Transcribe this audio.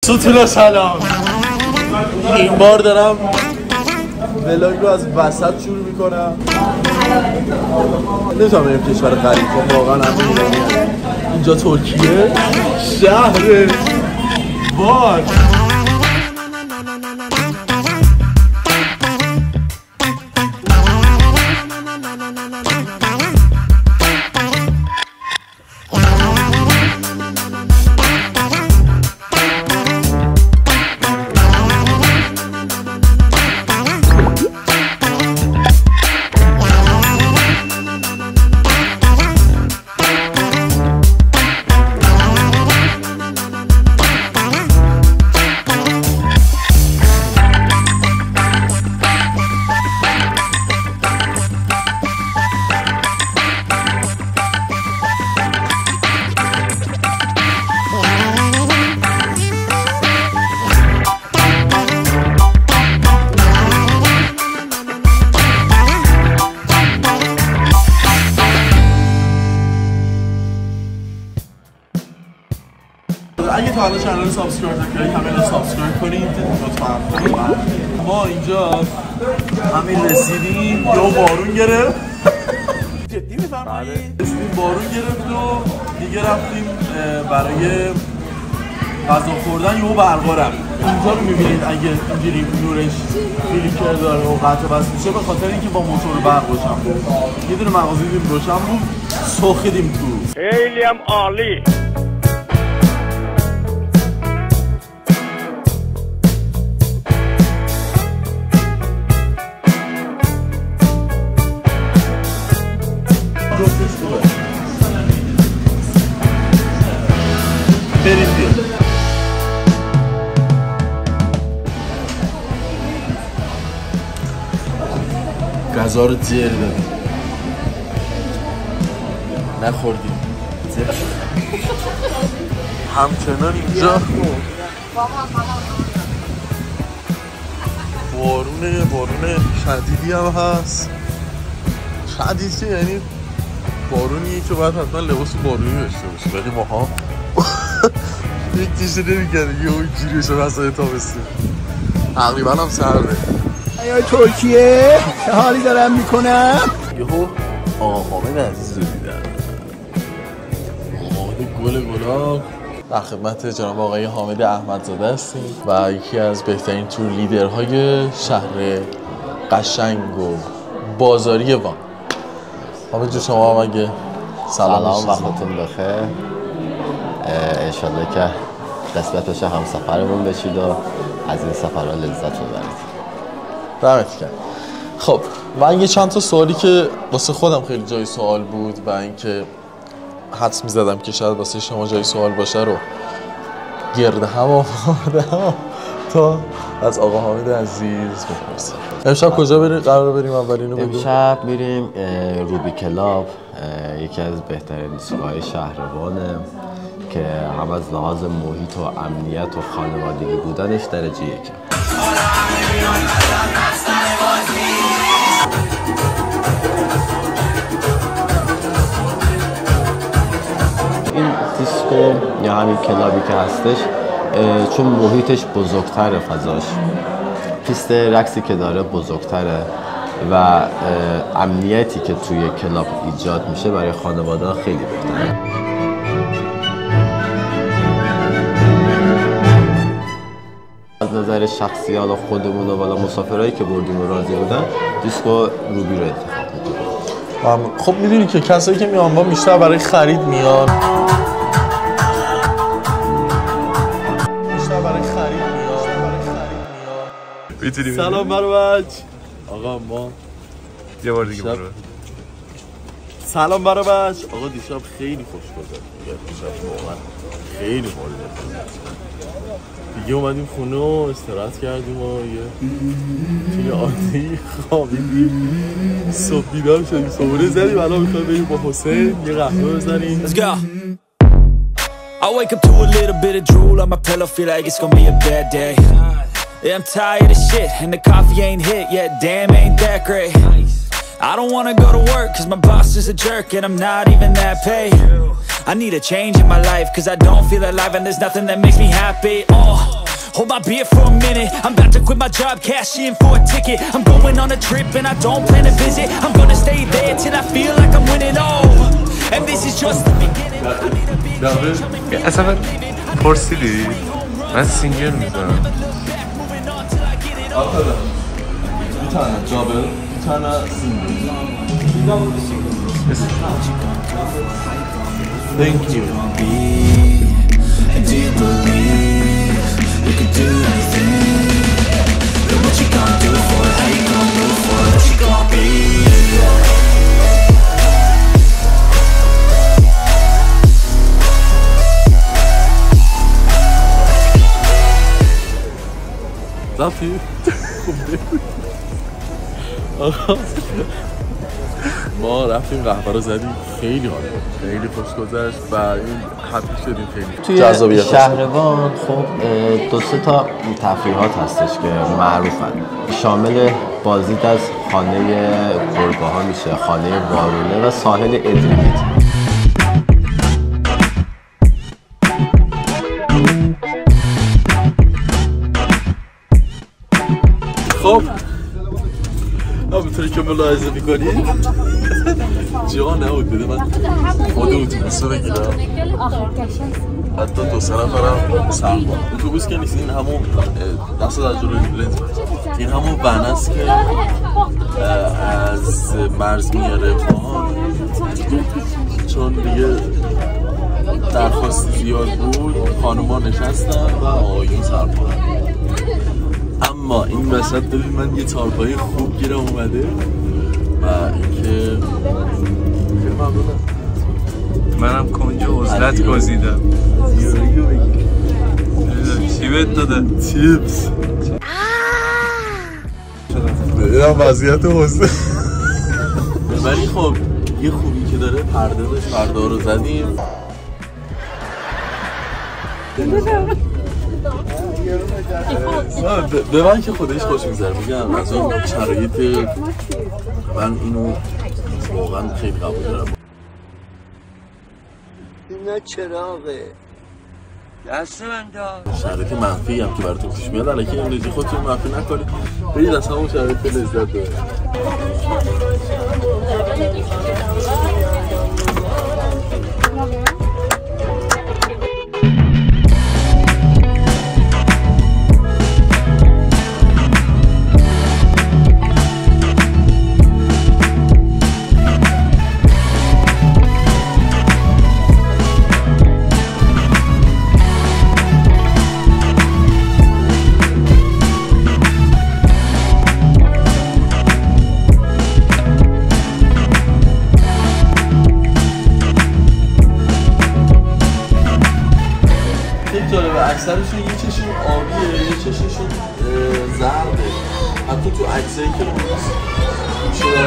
ستولا سلام. این بار دارم ولاگ رو از وسط شروع میکنم. نمیتونم بریم کشور غریب چون واقعا همه ایرانی هست. اینجا ترکیه شهر بار. اگه تا حالا چنل رو سابسکرایب نکردید همین سابسکرایب کنید لطفاً. ما اینجا همین رسیدیم یا بارون گرفت. جدی میفرمایید؟ رسیدیم بارون گرفت و دیگه رفتیم برای غذا خوردن یا برقا رفتیم. اینجا رو میبینید اگه اینجوری نورش فلیکر داره و قطع بس میشه به خاطر اینکه با موتور برق روشن بود. یه دونه مغازه دیدیم روشن بود سوخیدیم تو. خیلی هم عالی. بریم بیا غذا رو زیر دادیم نخوردیم همچنان اینجا بارون شدیدی هم هست. شدید که یعنی بارونیه که باید حتما لباس بارونی داشته باشه ولی ماها یک تیشه نمیکنه یه اون جوری بشه وسط تابستون. تقریبا هم سرده. ای ترکیه چه حالی دارم میکنم. یهو آقا حامد عزیز رو دیدم. گل گلاب در خدمت جناب آقای حامد احمدزاده هستیم و یکی از بهترین تور لیدرهای شهر قشنگ و بازاری وان. حامد جو شما هم اگه سلام وقتتون بخیر. انشالله که قسمت بشه همسفرمون بشید و از این سفرها لذت ببرید. دمت گرم. خب من یه چند تا سوالی که واسه خودم خیلی جای سوال بود و اینکه حدس می‌زدم که شاید واسه شما جای سوال باشه رو گرد هم آوردم تا از آقا حامد عزیز بپرسم. امشب کجا قرار بریم؟ اولینو بگو. امشب میریم روبی کلاب، یکی از بهترین ایستگاه‌های شهربانه که هم از لحاظ محیط و امنیت و خانوادگی بودنش درجه یکه. این دیسکو یا همین کلابی که هستش چون محیطش بزرگتره، فضاش پیست رقصی که داره بزرگتره و امنیتی که توی کلاب ایجاد میشه برای خانواده خیلی بهتره. از نظر شخصی حالا خودمون و بالا مسافرایی که بردیم و راضی بودن دیسکو روبی رو انتخاب میکنیم. خب میدونی که کسایی که میان با بیشتر برای خرید میان. سلام بروج آقا ما یه بار دیگه برو. سلام بروج آقا دیشب خیلی خوش گذشت. دیشب واقعا خیلی حال داد. دیگه اومدیم خونه و استراحت کردیم و یه توی عادی خوابیدیم. صبح بیدار شدیم صبحونه زدیم الان میخوایم بریم با حسین یه قهوه بزنیم. I wake up to a little bit of drool on my pillow, feel like it's gonna be a bad day. Yeah, I'm tired of shit and the coffee ain't hit yet, damn ain't that great. I don't wanna go to work cause my boss is a jerk and I'm not even that paid. I need a change in my life cause I don't feel alive and there's nothing that makes me happy. hold my beer for a minute. I'm about to quit my job, cash in for a ticket. I'm going on a trip and I don't plan to visit. I'm gonna stay there till I feel like I'm winning all. And this is just the beginning. اصلا پرسیدی؟ من سینگل میذارم. آخه bir tane double, bir tane single. Thank you. Do you believe you can do anything? But what you gonna do for it? How you gonna move for it? What you gonna be? رفتی؟ ما رفتیم قهوه رو زدیم، خیلی حال خیلی خوش گذشت و این حتی شدیم خیلی توی شهربان خب دو سه تا تفریحات هستش که معروفن، شامل بازدید از خانه گربه ها میشه، خانه وارونه و ساحل ادریمیت. خب همونطوری که ملاحظه میکنید جا نبود بده من خود اتوبوس رو بگیرم، حتی دو سه نفرم سرما. اتوبوس که نیست، این همون دست در جلوی لنز، این همون ون است که از مرز میاره پاهان، چون دیگه درخواست زیاد بود خانوما نشستن و آقایون سرما. اما این وسط ببین من یه تارپایی خوب گیرم اومده و اینکه خیلی ممنونم. منم کنج عزلت گزیدم. زیاریو بگیر. چی بهت داده؟ چیپس. ببینم وضعیت حوزه. ولی خب یه خوبی که داره پرده داشت، پرده رو زدیم. به من که خودش خوش میگذره، میگم از اون شرایط من اینو واقعا خیلی قبول دارم. اینا چراغه دست من دار شرایط منفی هم که براتون پیش میاد، الکی انرژی خودتون منفی نکنید، برید از همون شرایط لذت ببرید. اکثرشون یه چششون آبیه، یه چششون زرده، حتی تو عکسایی که گوشه